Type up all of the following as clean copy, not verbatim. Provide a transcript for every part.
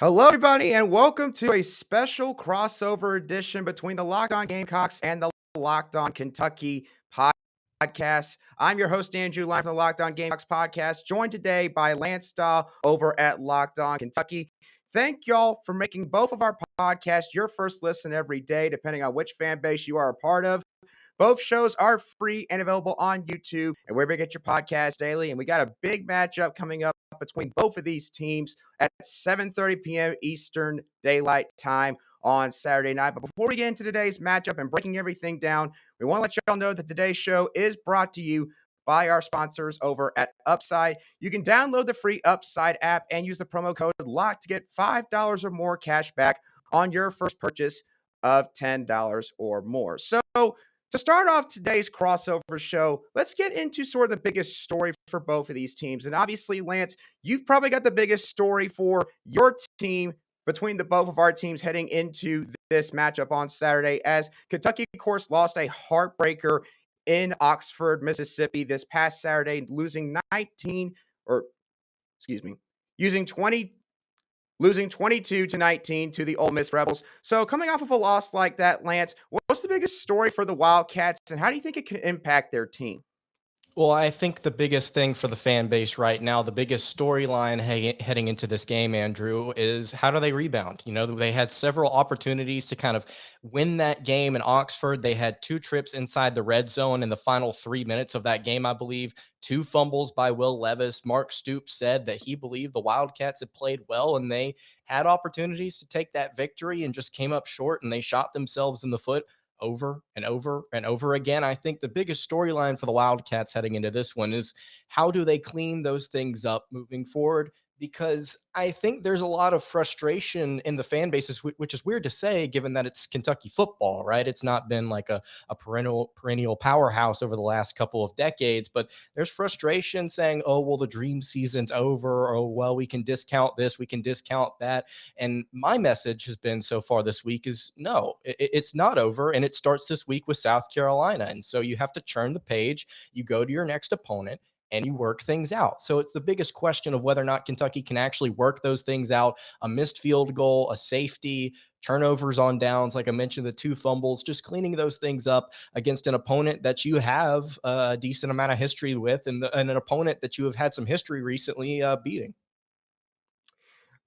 Hello, everybody, and welcome to a special crossover edition between the Locked On Gamecocks and the Locked On Kentucky Podcast. I'm your host, Andrew Lyon from the Locked On Gamecocks Podcast, joined today by Lance Dawe over at Locked On Kentucky. Thank y'all for making both of our podcasts your first listen every day, depending on which fan base you are a part of. Both shows are free and available on YouTube and wherever you get your podcast daily. And we got a big matchup coming up between both of these teams at 7:30 p.m. Eastern Daylight Time on Saturday night. But before we get into today's matchup and breaking everything down, we want to let y'all know that today's show is brought to you by our sponsors over at Upside. You can download the free Upside app and use the promo code LOCK to get $5 or more cash back on your first purchase of $10 or more. So to start off today's crossover show, let's get into sort of the biggest story for both of these teams. And obviously, Lance, you've probably got the biggest story for your team between the both of our teams heading into this matchup on Saturday, as Kentucky, of course, lost a heartbreaker in Oxford, Mississippi this past Saturday, losing 22-19 to the Ole Miss Rebels. So coming off of a loss like that, Lance, what's the biggest story for the Wildcats, and how do you think it can impact their team? Well, I think the biggest thing for the fan base right now, the biggest storyline heading into this game, Andrew, is how do they rebound? You know, they had several opportunities to kind of win that game in Oxford. They had two trips inside the red zone in the final 3 minutes of that game, I believe. Two fumbles by Will Levis. Mark Stoops said that he believed the Wildcats had played well and they had opportunities to take that victory and just came up short, and they shot themselves in the foot over and over and over again. I think the biggest storyline for the Wildcats heading into this one is how do they clean those things up moving forward? Because I think there's a lot of frustration in the fan bases, which is weird to say given that it's Kentucky football, right? It's not been like a perennial powerhouse over the last couple of decades, but there's frustration saying, oh, well, the dream season's over, or, oh, well, we can discount this, we can discount that. And my message has been so far this week is no, it's not over. And it starts this week with South Carolina. And so you have to turn the page, you go to your next opponent, and you work things out. So it's the biggest question of whether or not Kentucky can actually work those things out. A missed field goal, a safety, turnovers on downs, like I mentioned, the two fumbles, just cleaning those things up against an opponent that you have a decent amount of history with, and an opponent that you have had some history recently beating.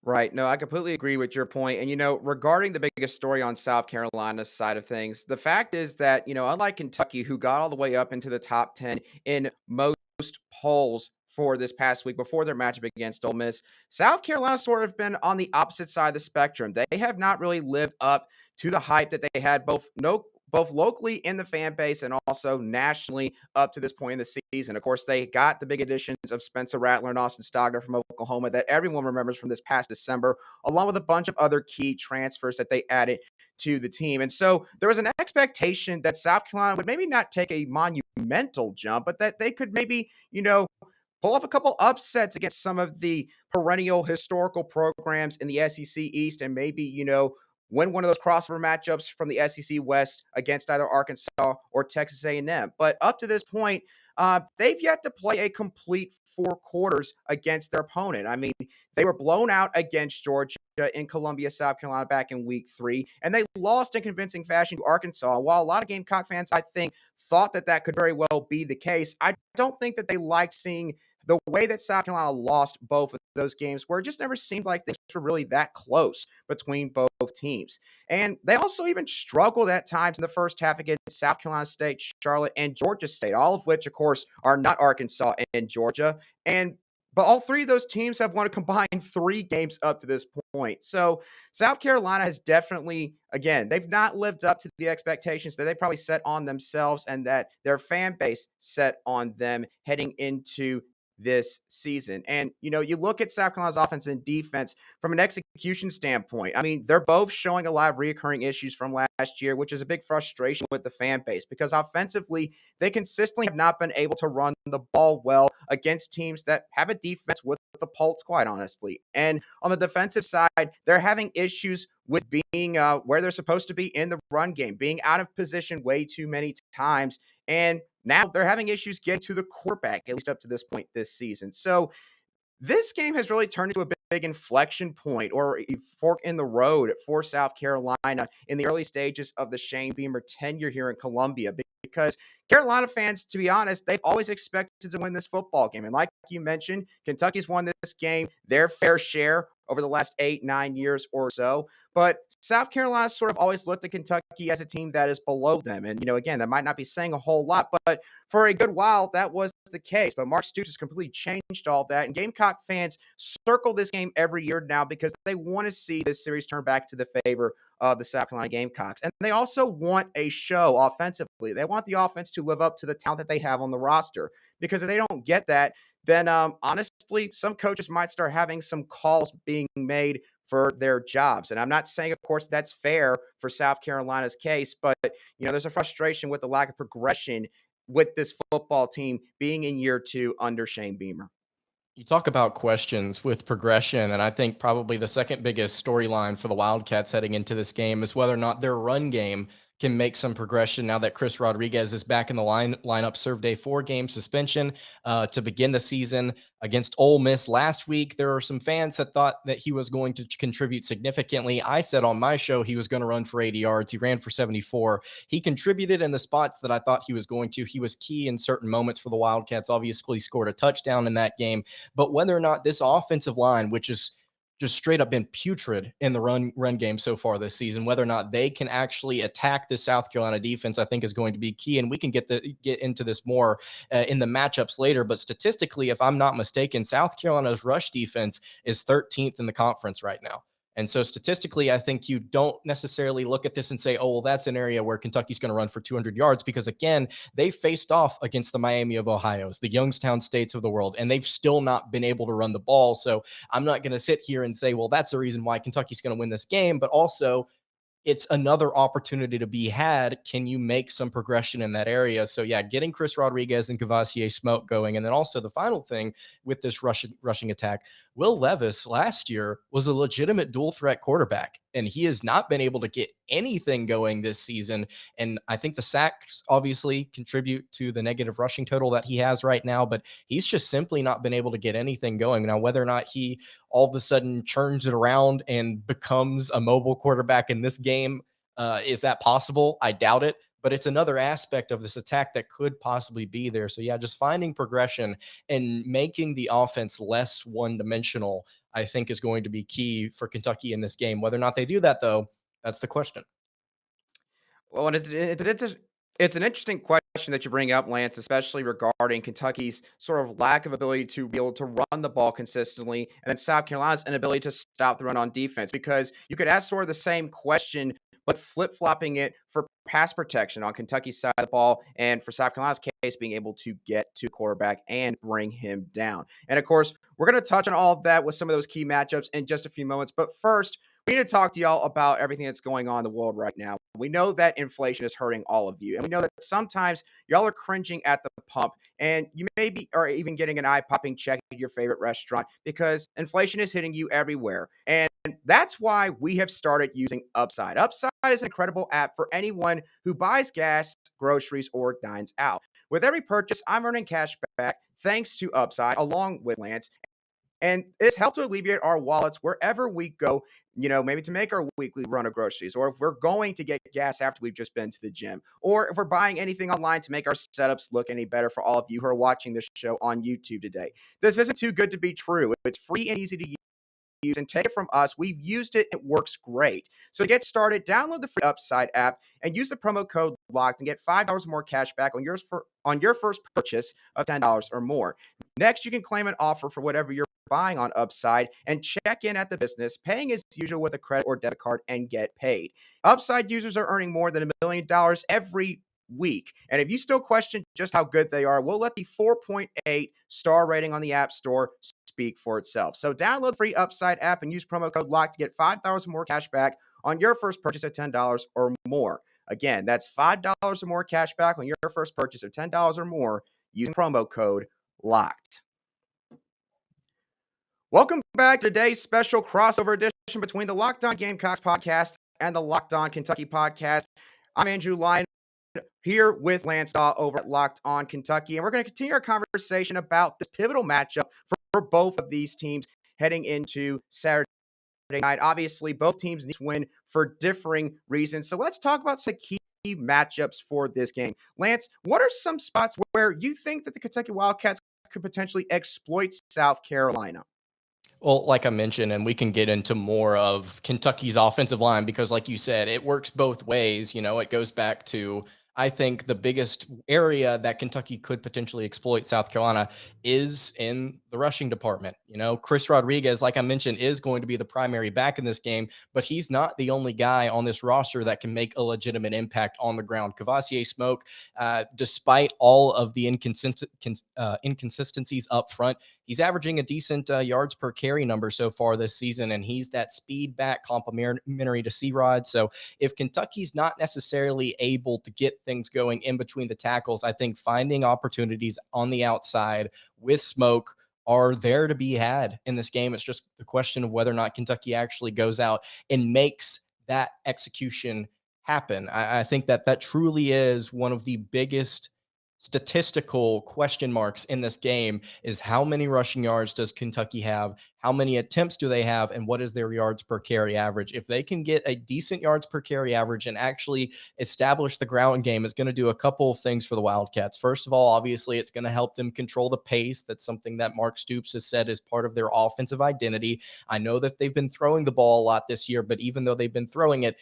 Right. No, I completely agree with your point. And, regarding the biggest story on South Carolina's side of things, the fact is that, unlike Kentucky, who got all the way up into the top 10 in most polls for this past week before their matchup against Ole Miss, South Carolina sort of been on the opposite side of the spectrum. They have not really lived up to the hype that they had both locally in the fan base and also nationally up to this point in the season. Of course, they got the big additions of Spencer Rattler and Austin Stogner from Oklahoma that everyone remembers from this past December, along with a bunch of other key transfers that they added to the team. And so there was an expectation that South Carolina would maybe not take a monumental jump, but that they could maybe, pull off a couple upsets against some of the perennial historical programs in the SEC East, and maybe, win one of those crossover matchups from the SEC West against either Arkansas or Texas A&M. But up to this point, they've yet to play a complete 4 quarters against their opponent. I mean, they were blown out against Georgia in Columbia, South Carolina back in week 3, and they lost in convincing fashion to Arkansas. While a lot of Gamecock fans, I think, thought that could very well be the case, I don't think that they liked seeing the way that South Carolina lost both of those games, where it just never seemed like things were really that close between both teams. And they also even struggled at times in the first half against South Carolina State, Charlotte, and Georgia State, all of which, of course, are not Arkansas and Georgia. But all three of those teams have won a combined 3 games up to this point. So South Carolina has definitely, again, they've not lived up to the expectations that they probably set on themselves and that their fan base set on them heading into this season. And, you look at South Carolina's offense and defense from an execution standpoint. I mean, they're both showing a lot of reoccurring issues from last year, which is a big frustration with the fan base because offensively, they consistently have not been able to run the ball well against teams that have a defense with the pulse, quite honestly. And on the defensive side, they're having issues with being where they're supposed to be in the run game, being out of position way too many times. And now they're having issues getting to the quarterback, at least up to this point this season. So this game has really turned into a big inflection point or a fork in the road for South Carolina in the early stages of the Shane Beamer tenure here in Columbia, because Carolina fans, to be honest, they've always expected to win this football game. And like you mentioned, Kentucky's won this game their fair share over the last 8-9 years or so. But South Carolina sort of always looked at Kentucky as a team that is below them. And, again, that might not be saying a whole lot, but for a good while, that was the case. But Mark Stoops has completely changed all that. And Gamecock fans circle this game every year now because they want to see this series turn back to the favor of the South Carolina Gamecocks. And they also want a show offensively. They want the offense to live up to the talent that they have on the roster. Because if they don't get that, then honestly, some coaches might start having some calls being made for their jobs. And I'm not saying, of course, that's fair for South Carolina's case, but, there's a frustration with the lack of progression with this football team being in year 2 under Shane Beamer. You talk about questions with progression, and I think probably the second biggest storyline for the Wildcats heading into this game is whether or not their run game can make some progression now that Chris Rodriguez is back in the lineup, served a 4-game suspension to begin the season against Ole Miss last week. There are some fans that thought that he was going to contribute significantly. I said on my show he was going to run for 80 yards. He ran for 74. He contributed in the spots that I thought he was going to. He was key in certain moments for the Wildcats. Obviously scored a touchdown in that game. But whether or not this offensive line, which is just straight up been putrid in the run game so far this season, whether or not they can actually attack the South Carolina defense, I think is going to be key. And we can get into this more in the matchups later. But statistically, if I'm not mistaken, South Carolina's rush defense is 13th in the conference right now. And so statistically, I think you don't necessarily look at this and say, oh, well, that's an area where Kentucky's going to run for 200 yards because, again, they faced off against the Miami of Ohio's, the Youngstown States of the world, and they've still not been able to run the ball. So I'm not going to sit here and say, well, that's the reason why Kentucky's going to win this game, but also it's another opportunity to be had. Can you make some progression in that area? So yeah, getting Chris Rodriguez and Cavassier Smoke going. And then also the final thing with this rushing attack, Will Levis last year was a legitimate dual threat quarterback, and he has not been able to get anything going this season. And I think the sacks obviously contribute to the negative rushing total that he has right now, but he's just simply not been able to get anything going. Now, whether or not he all of a sudden churns it around and becomes a mobile quarterback in this game, is that possible? I doubt it. But it's another aspect of this attack that could possibly be there. So yeah, just finding progression and making the offense less one-dimensional, I think, is going to be key for Kentucky in this game. Whether or not they do that, though, that's the question. Well, and it's an interesting question that you bring up, Lance, especially regarding Kentucky's sort of lack of ability to be able to run the ball consistently, and then South Carolina's inability to stop the run on defense. Because you could ask sort of the same question, but flip-flopping it for pass protection on Kentucky's side of the ball, and for South Carolina's case, being able to get to quarterback and bring him down. And of course, we're going to touch on all of that with some of those key matchups in just a few moments. But first, we need to talk to y'all about everything that's going on in the world right now. We know that inflation is hurting all of you. And we know that sometimes y'all are cringing at the pump, and you maybe are even getting an eye-popping check at your favorite restaurant because inflation is hitting you everywhere. And that's why we have started using Upside. Upside is an incredible app for anyone who buys gas, groceries, or dines out. With every purchase, I'm earning cash back thanks to Upside, along with Lance. And it has helped to alleviate our wallets wherever we go, maybe to make our weekly run of groceries, or if we're going to get gas after we've just been to the gym, or if we're buying anything online to make our setups look any better for all of you who are watching this show on YouTube today. This isn't too good to be true. It's free and easy to use, and take it from us. We've used it. It works great. So to get started, download the free Upside app and use the promo code LOCKED and get $5 more cash back on your first purchase of $10 or more. Next, you can claim an offer for whatever you're buying on Upside and check in at the business, paying as usual with a credit or debit card, and get paid. Upside users are earning more than $1 million every week. And if you still question just how good they are, we'll let the 4.8 star rating on the App Store speak for itself. So download the free Upside app and use promo code LOCKED to get $5 more cash back on your first purchase of $10 or more. Again, that's $5 or more cash back on your first purchase of $10 or more using promo code LOCKED. Welcome back to today's special crossover edition between the Locked On Gamecocks podcast and the Locked On Kentucky podcast. I'm Andrew Lyon, here with Lance Dawe over at Locked On Kentucky, and we're going to continue our conversation about this pivotal matchup for both of these teams heading into Saturday night. Obviously, both teams need to win for differing reasons. So let's talk about some key matchups for this game. Lance, what are some spots where you think that the Kentucky Wildcats could potentially exploit South Carolina? Well, like I mentioned, and we can get into more of Kentucky's offensive line because, like you said, it works both ways. It goes back to, I think, the biggest area that Kentucky could potentially exploit South Carolina is in the rushing department. Chris Rodriguez, like I mentioned, is going to be the primary back in this game, but he's not the only guy on this roster that can make a legitimate impact on the ground. Cavassier Smoke, despite all of the inconsistencies up front, he's averaging a decent yards per carry number so far this season, and he's that speed back complementary to C-Rod. So if Kentucky's not necessarily able to get things going in between the tackles, I think finding opportunities on the outside with Smoke are there to be had in this game. It's just the question of whether or not Kentucky actually goes out and makes that execution happen. I think that truly is one of the biggest statistical question marks in this game is how many rushing yards does Kentucky have? How many attempts do they have? And what is their yards per carry average? If they can get a decent yards per carry average and actually establish the ground game, it's going to do a couple of things for the Wildcats. First of all, obviously, it's going to help them control the pace. That's something that Mark Stoops has said is part of their offensive identity. I know that they've been throwing the ball a lot this year, but even though they've been throwing it,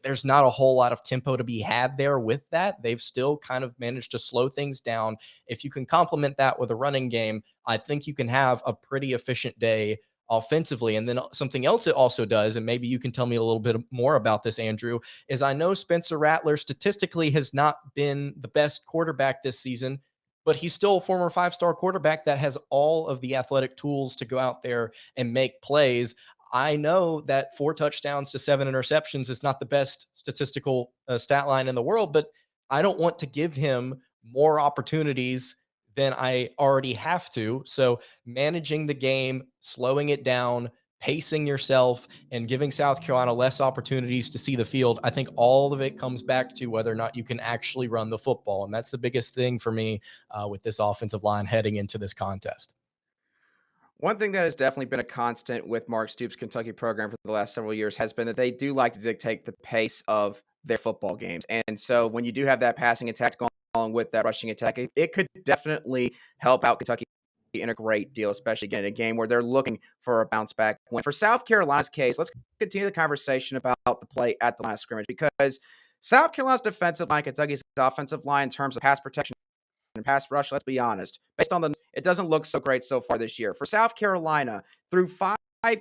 there's not a whole lot of tempo to be had there with that. They've still kind of managed to slow things down. If you can complement that with a running game, I think you can have a pretty efficient day offensively. And then something else it also does, and maybe you can tell me a little bit more about this, Andrew, is I know Spencer Rattler statistically has not been the best quarterback this season, but he's still a former 5-star quarterback that has all of the athletic tools to go out there and make plays. I know that 4 touchdowns to 7 interceptions is not the best statistical stat line in the world, but I don't want to give him more opportunities than I already have to. So managing the game, slowing it down, pacing yourself, and giving South Carolina less opportunities to see the field, I think all of it comes back to whether or not you can actually run the football. And that's the biggest thing for me with this offensive line heading into this contest. One thing that has definitely been a constant with Mark Stoops' Kentucky program for the last several years has been that they do like to dictate the pace of their football games. And so when you do have that passing attack going along with that rushing attack, it could definitely help out Kentucky in a great deal, especially again in a game where they're looking for a bounce back win. For South Carolina's case, let's continue the conversation about the play at the line of scrimmage because South Carolina's defensive line, Kentucky's offensive line in terms of pass protection and pass rush, let's be honest, based on it doesn't look so great so far this year. For South Carolina, through 5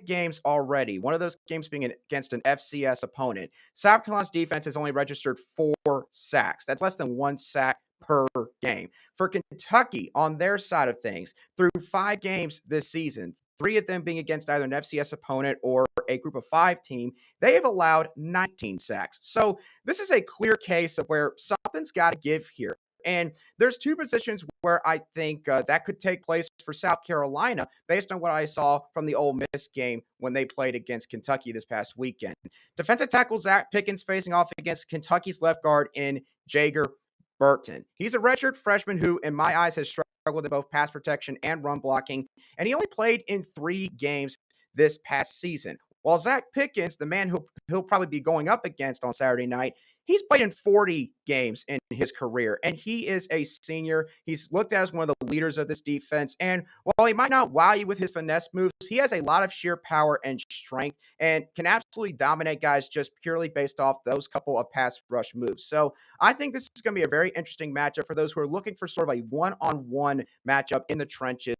games already, one of those games being against an FCS opponent, South Carolina's defense has only registered 4 sacks. That's less than 1 sack per game. For Kentucky, on their side of things, through 5 games this season, 3 of them being against either an FCS opponent or a group of 5 team, they have allowed 19 sacks. So this is a clear case of where something's got to give here. And there's 2 positions where I think that could take place for South Carolina based on what I saw from the Ole Miss game when they played against Kentucky this past weekend. Defensive tackle Zach Pickens facing off against Kentucky's left guard in Jager Burton. He's a redshirt freshman who, in my eyes, has struggled in both pass protection and run blocking, and he only played in 3 games this past season. While Zach Pickens, the man who he'll probably be going up against on Saturday night, he's played in 40 games in his career, and he is a senior. He's looked at as one of the leaders of this defense, and while he might not wow you with his finesse moves, he has a lot of sheer power and strength and can absolutely dominate guys just purely based off those couple of pass rush moves. So I think this is going to be a very interesting matchup for those who are looking for sort of a one-on-one matchup in the trenches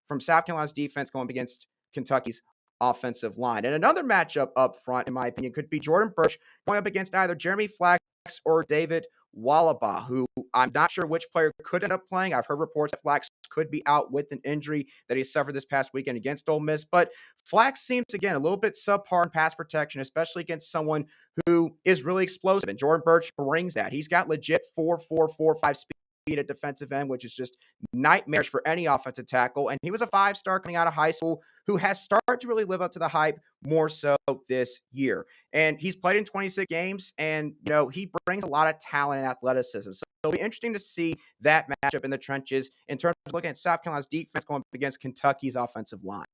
from South Carolina's defense going up against Kentucky's offensive line. And another matchup up front, in my opinion, could be Jordan Burch going up against either Jeremy Flax or David Wallaba, who I'm not sure which player could end up playing. I've heard reports that Flax could be out with an injury that he suffered this past weekend against Ole Miss. But Flax seems, again, a little bit subpar in pass protection, especially against someone who is really explosive. And Jordan Burch brings that. He's got legit 4.445 speed at defensive end, which is just nightmarish for any offensive tackle. And he was a 5-star coming out of high school who has started to really live up to the hype more so this year. And he's played in 26 games, and he brings a lot of talent and athleticism. So it'll be interesting to see that matchup in the trenches in terms of looking at South Carolina's defense going up against Kentucky's offensive line.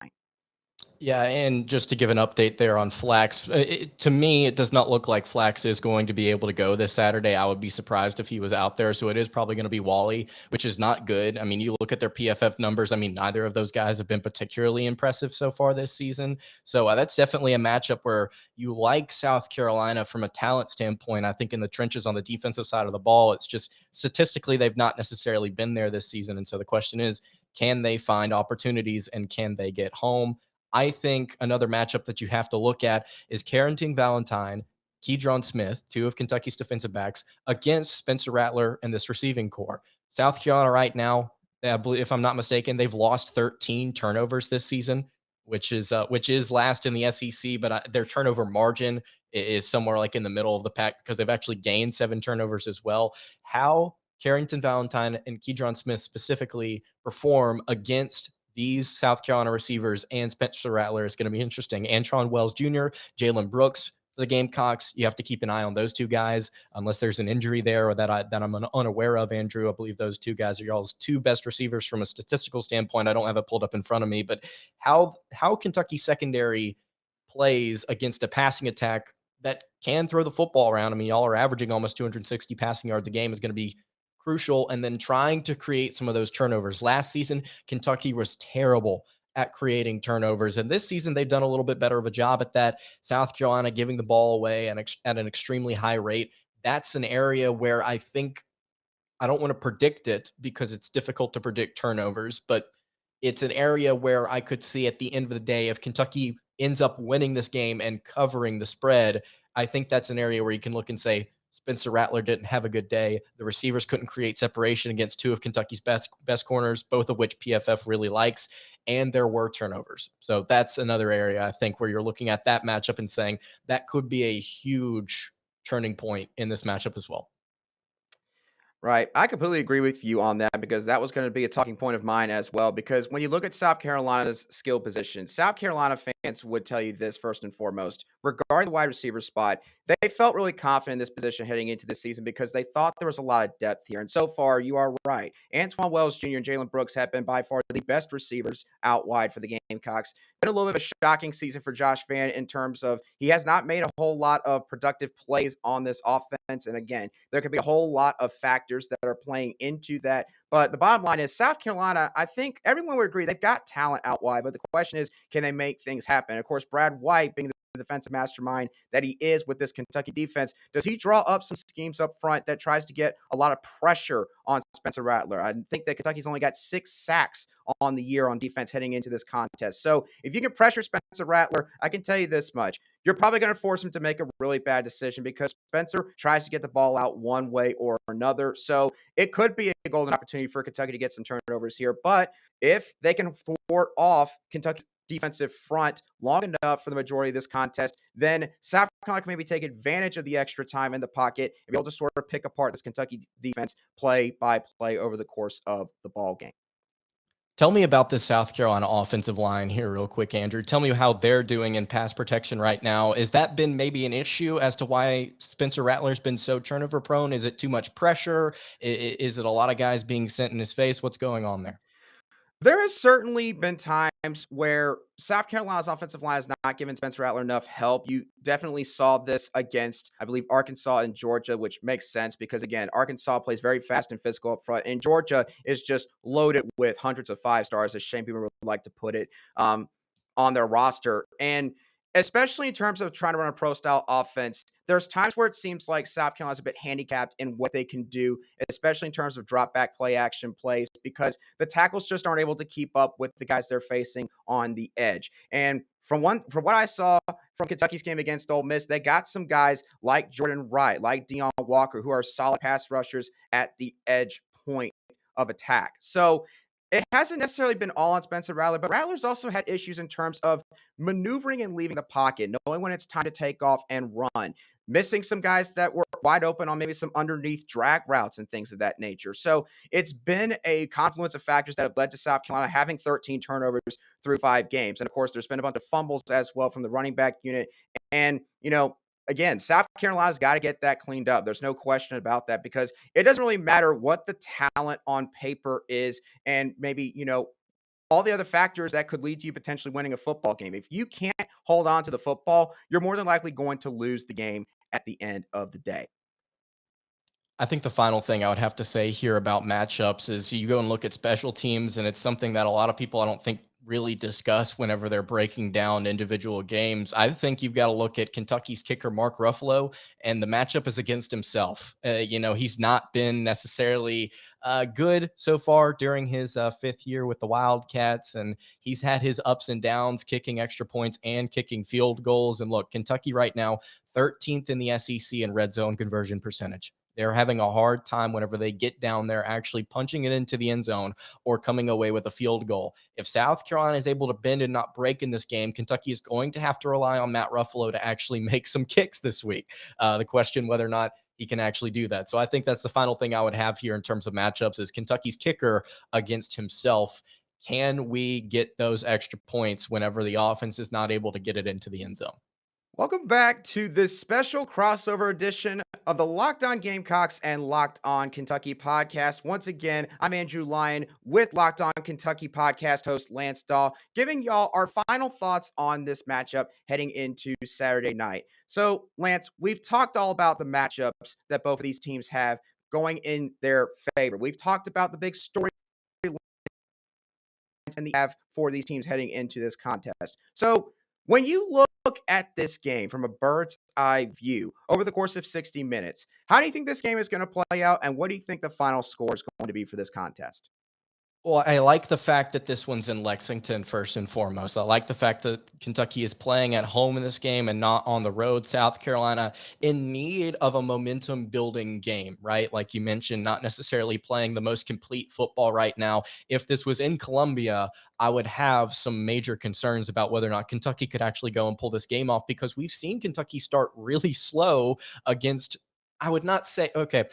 Yeah, and just to give an update there on Flax, to me, it does not look like Flax is going to be able to go this Saturday. I would be surprised if he was out there. So it is probably going to be Wally, which is not good. I mean, you look at their PFF numbers. I mean, neither of those guys have been particularly impressive so far this season. So that's definitely a matchup where you like South Carolina from a talent standpoint. I think in the trenches on the defensive side of the ball, it's just statistically, they've not necessarily been there this season. And so the question is, can they find opportunities and can they get home? I think another matchup that you have to look at is Carrington Valentine, Keydron Smith, two of Kentucky's defensive backs, against Spencer Rattler and this receiving core. South Carolina right now, I believe, if I'm not mistaken, they've lost 13 turnovers this season, which is last in the SEC, but their turnover margin is somewhere like in the middle of the pack because they've actually gained 7 turnovers as well. How Carrington Valentine and Keydron Smith specifically perform against these South Carolina receivers and Spencer Rattler is going to be interesting. Antron Wells Jr., Jalen Brooks for the Gamecocks. You have to keep an eye on those two guys, unless there's an injury there or that I'm unaware of. Andrew, I believe those two guys are y'all's two best receivers from a statistical standpoint. I don't have it pulled up in front of me, but how Kentucky secondary plays against a passing attack that can throw the football around. I mean, y'all are averaging almost 260 passing yards a game is going to be crucial. And then trying to create some of those turnovers. Last season, Kentucky was terrible at creating turnovers. And this season, they've done a little bit better of a job at that. South Carolina giving the ball away at an extremely high rate. That's an area where I think I don't want to predict it because it's difficult to predict turnovers, but it's an area where I could see at the end of the day, if Kentucky ends up winning this game and covering the spread, I think that's an area where you can look and say, Spencer Rattler didn't have a good day. The receivers couldn't create separation against two of Kentucky's best corners, both of which PFF really likes, and there were turnovers. So that's another area I think where you're looking at that matchup and saying that could be a huge turning point in this matchup as well. Right. I completely agree with you on that because that was going to be a talking point of mine as well. Because when you look at South Carolina's skill position, South Carolina fans would tell you this first and foremost. Regarding the wide receiver spot, they felt really confident in this position heading into this season because they thought there was a lot of depth here. And so far, you are right. Antwan Wells Jr. and Jalen Brooks have been by far the best receivers out wide for the Gamecocks. Been a little bit of a shocking season for Josh Vann in terms of he has not made a whole lot of productive plays on this offense. And again, there could be a whole lot of factors that are playing into that. But the bottom line is South Carolina, I think everyone would agree they've got talent out wide. But the question is, can they make things happen? Of course, Brad White being the defensive mastermind that he is with this Kentucky defense, does he draw up some schemes up front that tries to get a lot of pressure on Spencer Rattler? I think that Kentucky's only got 6 sacks on the year on defense heading into this contest. So if you can pressure Spencer Rattler, I can tell you this much. You're probably going to force him to make a really bad decision because Spencer tries to get the ball out one way or another. So it could be a golden opportunity for Kentucky to get some turnovers here. But if they can thwart off Kentucky defensive front long enough for the majority of this contest, then South Carolina can maybe take advantage of the extra time in the pocket and be able to sort of pick apart this Kentucky defense play by play over the course of the ball game. Tell me about this South Carolina offensive line here real quick, Andrew. Tell me how they're doing in pass protection right now. Has that been maybe an issue as to why Spencer Rattler's been so turnover prone? Is it too much pressure? Is it a lot of guys being sent in his face? What's going on there? There has certainly been times where South Carolina's offensive line has not given Spencer Rattler enough help. You definitely saw this against, I believe, Arkansas and Georgia, which makes sense because, again, Arkansas plays very fast and physical up front, and Georgia is just loaded with hundreds of 5 stars, as Shane people would like to put it, on their roster. And especially in terms of trying to run a pro-style offense, there's times where it seems like South Carolina's a bit handicapped in what they can do, especially in terms of drop-back play-action plays, because the tackles just aren't able to keep up with the guys they're facing on the edge. And from what I saw from Kentucky's game against Ole Miss, they got some guys like Jordan Wright, like Deion Walker, who are solid pass rushers at the edge point of attack. So it hasn't necessarily been all on Spencer Rattler, but Rattler's also had issues in terms of maneuvering and leaving the pocket, knowing when it's time to take off and run, missing some guys that were wide open on maybe some underneath drag routes and things of that nature. So it's been a confluence of factors that have led to South Carolina having 13 turnovers through 5 games. And of course, there's been a bunch of fumbles as well from the running back unit. And, again, South Carolina's got to get that cleaned up. There's no question about that because it doesn't really matter what the talent on paper is and maybe, all the other factors that could lead to you potentially winning a football game. If you can't hold on to the football, you're more than likely going to lose the game at the end of the day. I think the final thing I would have to say here about matchups is you go and look at special teams, and it's something that a lot of people I don't think really discuss whenever they're breaking down individual games. I think you've got to look at Kentucky's kicker, Mark Ruffalo, and the matchup is against himself. He's not been necessarily good so far during his fifth year with the Wildcats, and he's had his ups and downs kicking extra points and kicking field goals. And look, Kentucky right now, 13th in the SEC in red zone conversion percentage. They're having a hard time whenever they get down there actually punching it into the end zone or coming away with a field goal. If South Carolina is able to bend and not break in this game, Kentucky is going to have to rely on Matt Ruffalo to actually make some kicks this week. The question whether or not he can actually do that. So I think that's the final thing I would have here in terms of matchups is Kentucky's kicker against himself. Can we get those extra points whenever the offense is not able to get it into the end zone? Welcome back to this special crossover edition of the Locked On Gamecocks and Locked On Kentucky podcast. Once again, I'm Andrew Lyon with Locked On Kentucky podcast host Lance Dawe, giving y'all our final thoughts on this matchup heading into Saturday night. So, Lance, we've talked all about the matchups that both of these teams have going in their favor. We've talked about the big story and the have for these teams heading into this contest. So, when you look at this game from a bird's eye view over the course of 60 minutes, how do you think this game is going to play out, and what do you think the final score is going to be for this contest? Well, I like the fact that this one's in Lexington first and foremost. I like the fact that Kentucky is playing at home in this game and not on the road. South Carolina in need of a momentum building game, right? Like you mentioned, not necessarily playing the most complete football right now. If this was in Columbia, I would have some major concerns about whether or not Kentucky could actually go and pull this game off because we've seen Kentucky start really slow against, I would not say, okay,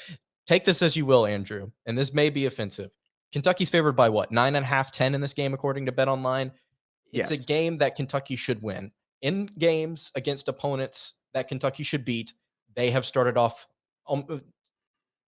take this as you will, Andrew, and this may be offensive. Kentucky's favored by what? 9.5, 10 in this game, according to Bet Online. It's a Yes. game that Kentucky should win. In games against opponents that Kentucky should beat, they have started off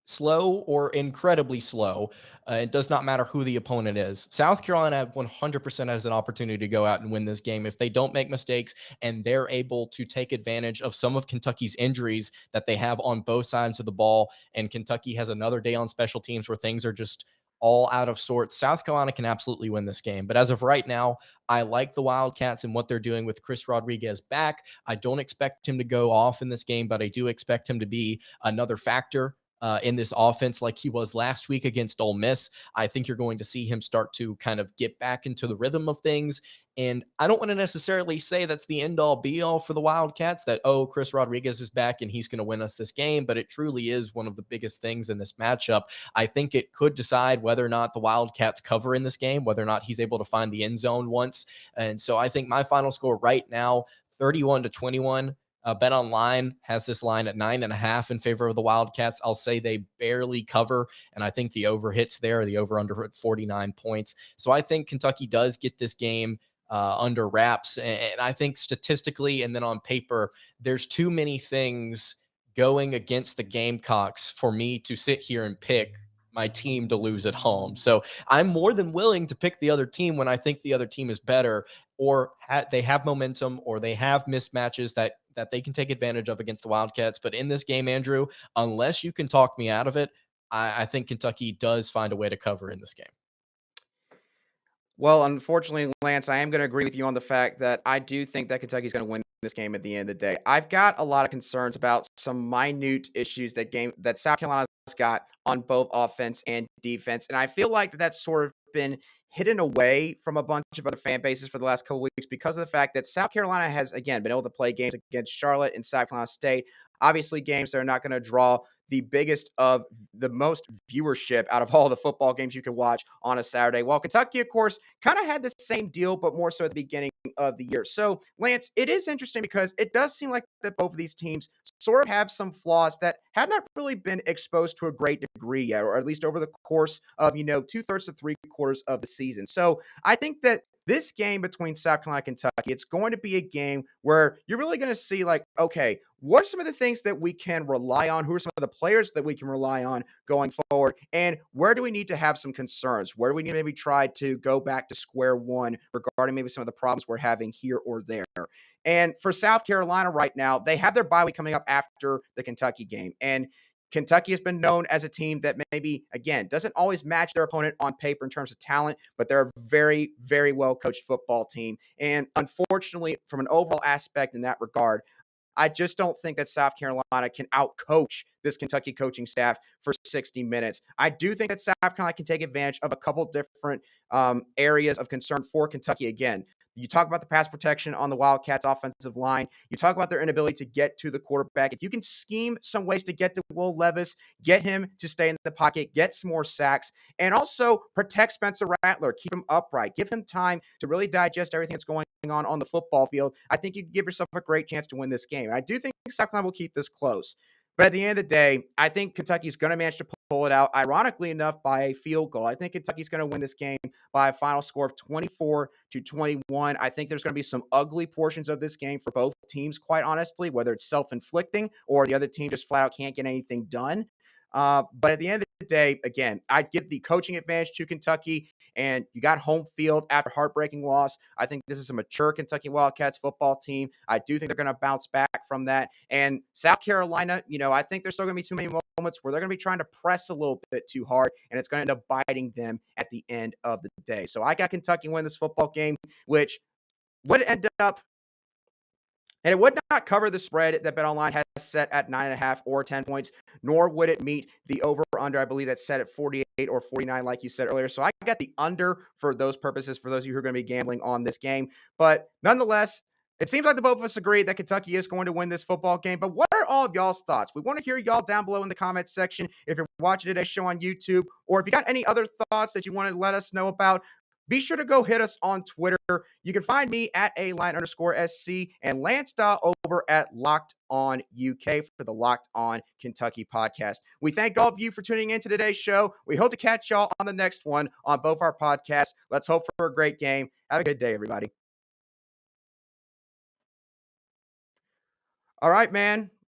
slow or incredibly slow. It does not matter who the opponent is. South Carolina 100% has an opportunity to go out and win this game if they don't make mistakes and they're able to take advantage of some of Kentucky's injuries that they have on both sides of the ball. And Kentucky has another day on special teams where things are just all out of sorts. South Carolina can absolutely win this game. But as of right now, I like the Wildcats and what they're doing with Chris Rodriguez back. I don't expect him to go off in this game, but I do expect him to be another factor in this offense like he was last week against Ole Miss. I think you're going to see him start to kind of get back into the rhythm of things. And I don't want to necessarily say that's the end all be all for the Wildcats that, oh, Chris Rodriguez is back and he's going to win us this game. But it truly is one of the biggest things in this matchup. I think it could decide whether or not the Wildcats cover in this game, whether or not he's able to find the end zone once. And so I think my final score right now, 31-21. Bet Online has this line at 9.5 in favor of the Wildcats. I'll say they barely cover, and I think the over hits there, the over under at 49 points. So I think Kentucky does get this game under wraps. And I think statistically and then on paper, there's too many things going against the Gamecocks for me to sit here and pick my team to lose at home. So I'm more than willing to pick the other team when I think the other team is better or they have momentum or they have mismatches that they can take advantage of against the Wildcats. But in this game, Andrew, unless you can talk me out of it, I think Kentucky does find a way to cover in this game. Well, unfortunately, Lance, I am going to agree with you on the fact that I do think that Kentucky's going to win this game at the end of the day. I've got a lot of concerns about some minute issues that South Carolina's got on both offense and defense, and I feel like that's sort of been hidden away from a bunch of other fan bases for the last couple weeks because of the fact that South Carolina has, again, been able to play games against Charlotte and South Carolina State. Obviously, games that are not going to draw the biggest of the most viewership out of all the football games you can watch on a Saturday. Well, Kentucky, of course, kind of had the same deal, but more so at the beginning of the year. So, Lance, it is interesting because it does seem like that both of these teams sort of have some flaws that had not really been exposed to a great degree yet, or at least over the course of, 2/3 to 3/4 of the season. So I think that this game between South Carolina and Kentucky, it's going to be a game where you're really going to see, like, okay, what are some of the things that we can rely on? Who are some of the players that we can rely on going forward? And where do we need to have some concerns? Where do we need to maybe try to go back to square one regarding maybe some of the problems we're having here or there? And for South Carolina right now, they have their bye week coming up after the Kentucky game. And Kentucky has been known as a team that maybe, again, doesn't always match their opponent on paper in terms of talent, but they're a very, very well coached football team. And unfortunately, from an overall aspect in that regard, I just don't think that South Carolina can outcoach this Kentucky coaching staff for 60 minutes. I do think that South Carolina can take advantage of a couple different areas of concern for Kentucky. Again, you talk about the pass protection on the Wildcats offensive line. You talk about their inability to get to the quarterback. If you can scheme some ways to get to Will Levis, get him to stay in the pocket, get some more sacks, and also protect Spencer Rattler, keep him upright, give him time to really digest everything that's going on the football field, I think you can give yourself a great chance to win this game. And I do think South Carolina will keep this close. But at the end of the day, I think Kentucky's going to manage to pull it out, ironically enough, by a field goal. I think Kentucky's going to win this game by a final score of 24-21. I think there's going to be some ugly portions of this game for both teams, quite honestly, whether it's self-inflicting or the other team just flat out can't get anything done. But at the end of the day, again, I'd give the coaching advantage to Kentucky, and you got home field after heartbreaking loss. I think this is a mature Kentucky Wildcats football team. I do think they're going to bounce back from that. And South Carolina, I think there's still going to be too many moments where they're going to be trying to press a little bit too hard, and it's going to end up biting them at the end of the day. So I got Kentucky win this football game, which would end up and it would not cover the spread that BetOnline has set at 9.5 or 10 points, nor would it meet the over-under, I believe that's set at 48 or 49, like you said earlier. So I got the under for those purposes, for those of you who are going to be gambling on this game. But nonetheless, it seems like the both of us agree that Kentucky is going to win this football game. But what are all of y'all's thoughts? We want to hear y'all down below in the comments section if you're watching today's show on YouTube, or if you got any other thoughts that you want to let us know about. Be sure to go hit us on Twitter. You can find me at @ALine_SC and Lance Dawe over at Locked On UK for the Locked On Kentucky podcast. We thank all of you for tuning in to today's show. We hope to catch y'all on the next one on both our podcasts. Let's hope for a great game. Have a good day, everybody. All right, man.